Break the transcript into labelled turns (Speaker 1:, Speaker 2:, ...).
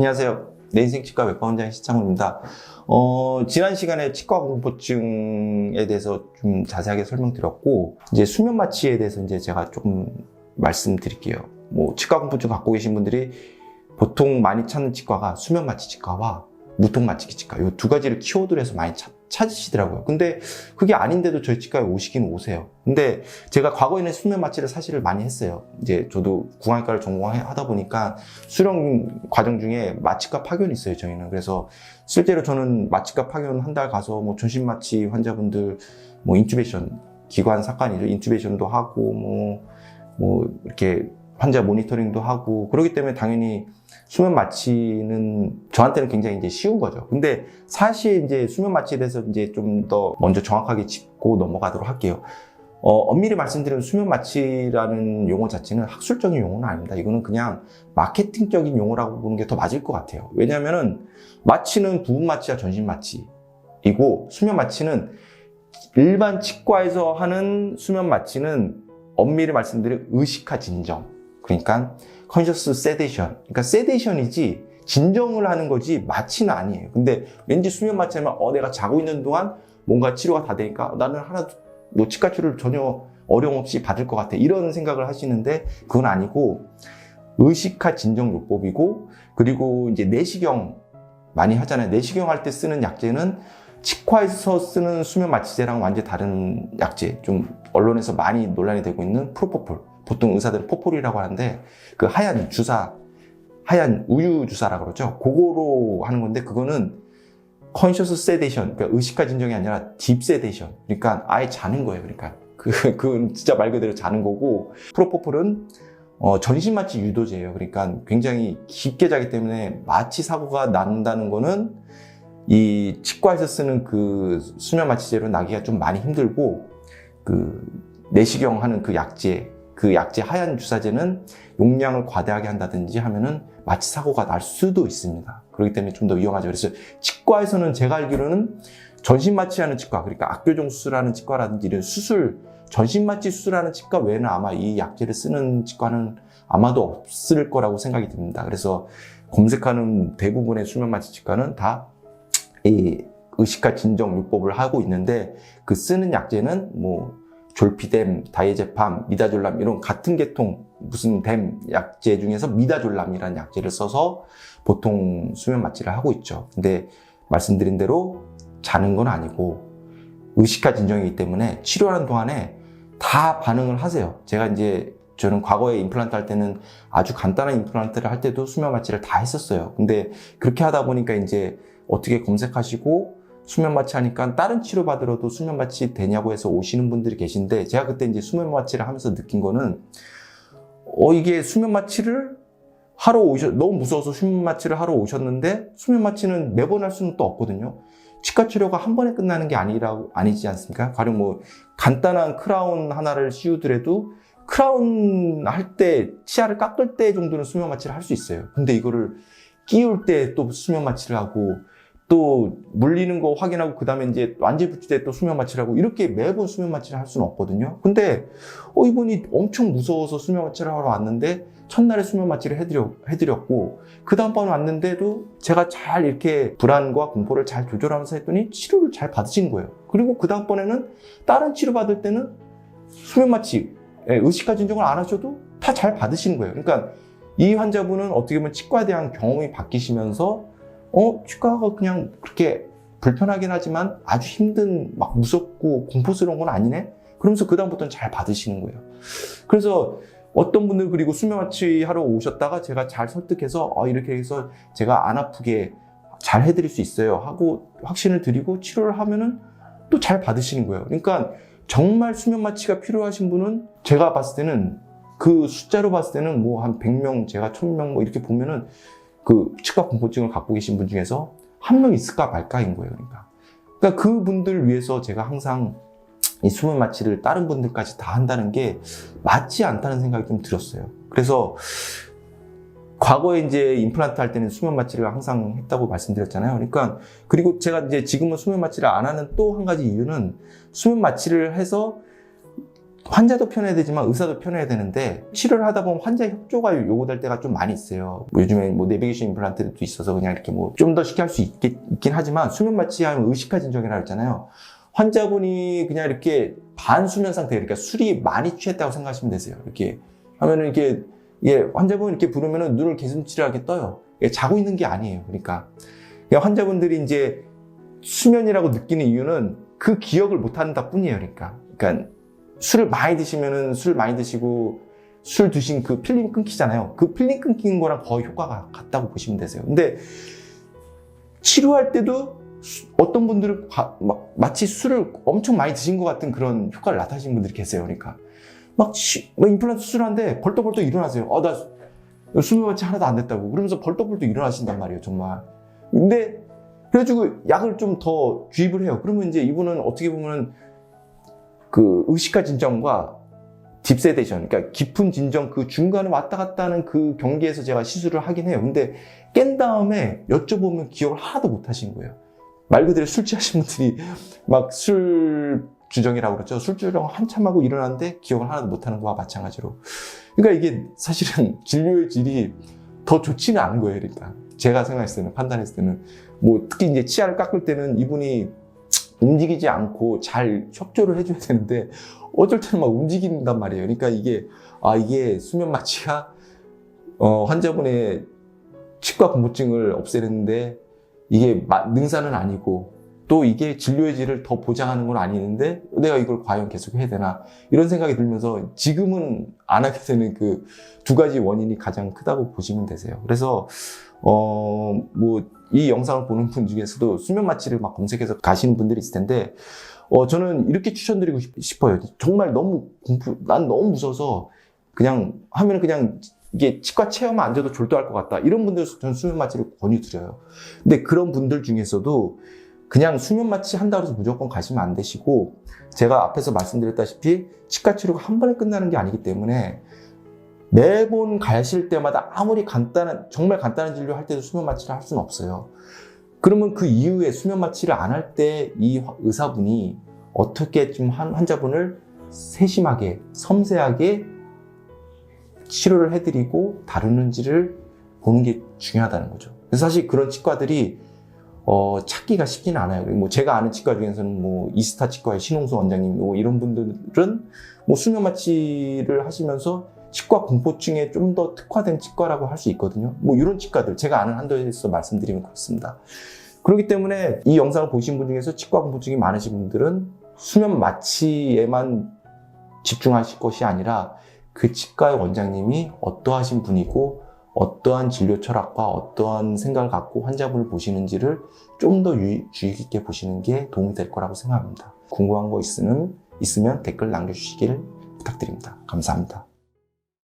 Speaker 1: 안녕하세요. 내 인생 치과 외과원장의 시창호입니다. 지난 시간에 치과 공포증에 대해서 좀 자세하게 설명드렸고, 이제 수면 마취에 대해서 이제 제가 조금 말씀드릴게요. 치과 공포증 갖고 계신 분들이 보통 많이 찾는 치과가 수면 마취 치과와 무통 마취기 치과, 이 두 가지를 키워드로 해서 많이 찾으시더라고요. 근데 그게 아닌데도 저희 치과에 오시긴 오세요. 근데 제가 과거에는 수면 마취를 사실을 많이 했어요. 이제 저도 구강의과를 전공하다 보니까 수련 과정 중에 마취과 파견이 있어요, 저희는. 그래서 실제로 저는 마취과 파견 한 달 가서 전신 마취 환자분들 인튜베이션, 기관 삭관이죠. 인튜베이션도 하고 이렇게 환자 모니터링도 하고, 그렇기 때문에 당연히 수면 마취는 저한테는 굉장히 이제 쉬운 거죠. 근데 사실 이제 수면 마취에 대해서 이제 좀 더 먼저 정확하게 짚고 넘어가도록 할게요. 엄밀히 말씀드리면 수면 마취라는 용어 자체는 학술적인 용어는 아닙니다. 이거는 그냥 마케팅적인 용어라고 보는 게 더 맞을 것 같아요. 왜냐하면은 마취는 부분 마취와 전신 마취이고, 수면 마취는 일반 치과에서 하는 수면 마취는 엄밀히 말씀드리면 의식화 진정, 그러니까 conscious sedation, 그러니까 세데이션이지 진정을 하는 거지 마취는 아니에요. 근데 왠지 수면 마취하면 내가 자고 있는 동안 뭔가 치료가 다 되니까 나는 하나도 치과 치료를 전혀 어려움 없이 받을 것 같아, 이런 생각을 하시는데 그건 아니고, 의식화 진정 요법이고, 그리고 이제 내시경 많이 하잖아요. 내시경 할 때 쓰는 약제는 치과에서 쓰는 수면 마취제랑 완전히 다른 약제, 좀 언론에서 많이 논란이 되고 있는 프로포폴, 보통 의사들은 포폴이라고 하는데 그 하얀 주사, 하얀 우유 주사라고 그러죠. 그거로 하는 건데, 그거는 conscious sedation, 그러니까 의식화 진정이 아니라 deep sedation, 그러니까 아예 자는 거예요. 그러니까 그건 진짜 말 그대로 자는 거고, 프로포폴은 전신 마취 유도제예요. 그러니까 굉장히 깊게 자기 때문에 마취 사고가 난다는 거는 이 치과에서 쓰는 그 수면 마취제로 나기가 좀 많이 힘들고, 그 내시경 하는 그 약제 하얀 주사제는 용량을 과다하게 한다든지 하면은 마취 사고가 날 수도 있습니다. 그렇기 때문에 좀 더 위험하죠. 그래서 치과에서는 제가 알기로는 전신 마취하는 치과, 그러니까 악교정 수술하는 치과라든지 이런 전신 마취 수술하는 치과 외에는 아마 이 약제를 쓰는 치과는 아마도 없을 거라고 생각이 듭니다. 그래서 검색하는 대부분의 수면 마취 치과는 다 이 의식화 진정 요법을 하고 있는데, 그 쓰는 약제는 졸피뎀, 다이에제팜, 미다졸람 이런 같은 계통 무슨 뎀 약제 중에서 미다졸람이라는 약제를 써서 보통 수면 마취를 하고 있죠. 근데 말씀드린 대로 자는 건 아니고 의식화 진정이기 때문에 치료하는 동안에 다 반응을 하세요. 저는 과거에 임플란트 할 때는 아주 간단한 임플란트를 할 때도 수면 마취를 다 했었어요. 근데 그렇게 하다 보니까 이제 어떻게 검색하시고 수면 마취 하니까 다른 치료 받으러도 수면 마취 되냐고 해서 오시는 분들이 계신데, 제가 그때 이제 수면 마취를 하면서 느낀 거는 이게 수면 마취를 하러 너무 무서워서 수면 마취를 하러 오셨는데, 수면 마취는 매번 할 수는 또 없거든요. 치과 치료가 한 번에 끝나는 게 아니지 않습니까? 가령 간단한 크라운 하나를 씌우더라도 크라운 할 때, 치아를 깎을 때 정도는 수면 마취를 할 수 있어요. 근데 이거를 끼울 때 또 수면 마취를 하고, 또 물리는 거 확인하고 그 다음에 이제 완제 붙일 때 또 수면 마취를 하고, 이렇게 매번 수면 마취를 할 수는 없거든요. 근데 이분이 엄청 무서워서 수면 마취를 하러 왔는데 첫날에 수면 마취를 해드렸고, 그 다음번에 왔는데도 제가 잘 이렇게 불안과 공포를 잘 조절하면서 했더니 치료를 잘 받으신 거예요. 그리고 그 다음번에는 다른 치료 받을 때는 수면 마취, 의식화 진정을 안 하셔도 다 잘 받으시는 거예요. 그러니까 이 환자분은 어떻게 보면 치과에 대한 경험이 바뀌시면서 치과가 그냥 그렇게 불편하긴 하지만 아주 힘든, 무섭고 공포스러운 건 아니네? 그러면서 그다음부터는 잘 받으시는 거예요. 그래서 어떤 분들, 그리고 수면 마취 하러 오셨다가 제가 잘 설득해서 이렇게 해서 제가 안 아프게 잘 해드릴 수 있어요 하고 확신을 드리고 치료를 하면은 또 잘 받으시는 거예요. 그러니까 정말 수면 마취가 필요하신 분은 제가 봤을 때는, 그 숫자로 봤을 때는 한 100명, 제가 1000명 이렇게 보면은 그 치과 공포증을 갖고 계신 분 중에서 한 명 있을까 말까인 거예요. 그러니까 그분들 위해서 제가 항상 이 수면 마취를 다른 분들까지 다 한다는 게 맞지 않다는 생각이 좀 들었어요. 그래서 과거에 이제 임플란트 할 때는 수면 마취를 항상 했다고 말씀드렸잖아요. 그리고 제가 이제 지금은 수면 마취를 안 하는 또 한 가지 이유는, 수면 마취를 해서 환자도 편해야 되지만 의사도 편해야 되는데 치료를 하다 보면 환자 협조가 요구될 때가 좀 많이 있어요. 요즘에 뭐 내비게이션 임플란트도 있어서 그냥 이렇게 뭐 좀 더 쉽게 할 수 있긴 하지만 수면 마취하면 의식화 진정이라고 했잖아요. 환자분이 그냥 이렇게 반수면 상태, 그러니까 술이 많이 취했다고 생각하시면 되세요. 이렇게 하면은 이렇게 환자분 이렇게 부르면은 눈을 개슴츠레하게 떠요. 자고 있는 게 아니에요. 그러니까 환자분들이 이제 수면이라고 느끼는 이유는 그 기억을 못 한다 뿐이에요. 그러니까 술을 많이 드시면은 술 많이 드시고 술 드신 그 필름 끊기잖아요. 그 필름 끊긴 거랑 거의 효과가 같다고 보시면 되세요. 근데 치료할 때도 어떤 분들은 마치 술을 엄청 많이 드신 것 같은 그런 효과를 나타내시는 분들이 계세요. 그러니까 막 임플란트 수술하는데 벌떡벌떡 일어나세요. 나 수면 마취 하나도 안 됐다고. 그러면서 벌떡벌떡 일어나신단 말이에요. 정말. 근데 그래가지고 약을 좀 더 주입을 해요. 그러면 이제 이분은 어떻게 보면 그 의식화 진정과 딥세데이션, 그러니까 깊은 진정 그 중간에 왔다 갔다 하는 그 경계에서 제가 시술을 하긴 해요. 근데 깬 다음에 여쭤보면 기억을 하나도 못 하신 거예요. 말 그대로 술 취하신 분들이 막 술 주정이라고 그러죠. 술 주정 한참 하고 일어났는데 기억을 하나도 못 하는 거와 마찬가지로. 그러니까 이게 사실은 진료의 질이 더 좋지는 않은 거예요. 그러니까 제가 생각했을 때는, 판단했을 때는 뭐 특히 이제 치아를 깎을 때는 이분이 움직이지 않고 잘 협조를 해줘야 되는데 어쩔 때는 막 움직인단 말이에요. 그러니까 이게 수면 마취가 환자분의 치과 공포증을 없애는데 이게 능사는 아니고 또 이게 진료의 질을 더 보장하는 건 아니는데 내가 이걸 과연 계속 해야 되나 이런 생각이 들면서 지금은 안 하게 되는 그 두 가지 원인이 가장 크다고 보시면 되세요. 그래서 뭐 이 영상을 보는 분 중에서도 수면 마취를 막 검색해서 가시는 분들이 있을 텐데 저는 이렇게 추천드리고 싶어요. 정말 난 너무 무서워서 그냥 하면은 그냥 이게 치과 체험만 앉아도 졸도할 것 같다. 이런 분들 저는 수면 마취를 권유드려요. 근데 그런 분들 중에서도 그냥 수면 마취 한다고 해서 무조건 가시면 안 되시고 제가 앞에서 말씀드렸다시피 치과 치료가 한 번에 끝나는 게 아니기 때문에 매번 가실 때마다 아무리 정말 간단한 진료 할 때도 수면 마취를 할 수는 없어요. 그러면 그 이후에 수면 마취를 안 할 때 이 의사분이 어떻게 좀 환자분을 세심하게, 섬세하게 치료를 해드리고 다루는지를 보는 게 중요하다는 거죠. 그래서 사실 그런 치과들이 찾기가 쉽지는 않아요. 뭐 제가 아는 치과 중에서는 뭐 이스타 치과의 신홍수 원장님 뭐 이런 분들은 뭐 수면 마취를 하시면서 치과 공포증에 좀 더 특화된 치과라고 할 수 있거든요. 뭐 이런 치과들 제가 아는 한도에서 말씀드리면 그렇습니다. 그렇기 때문에 이 영상을 보신 분 중에서 치과 공포증이 많으신 분들은 수면 마취에만 집중하실 것이 아니라 그 치과의 원장님이 어떠하신 분이고 어떠한 진료 철학과 어떠한 생각을 갖고 환자분을 보시는지를 좀 더 주의 깊게 보시는 게 도움이 될 거라고 생각합니다. 궁금한 거 있으면 댓글 남겨주시길 부탁드립니다. 감사합니다.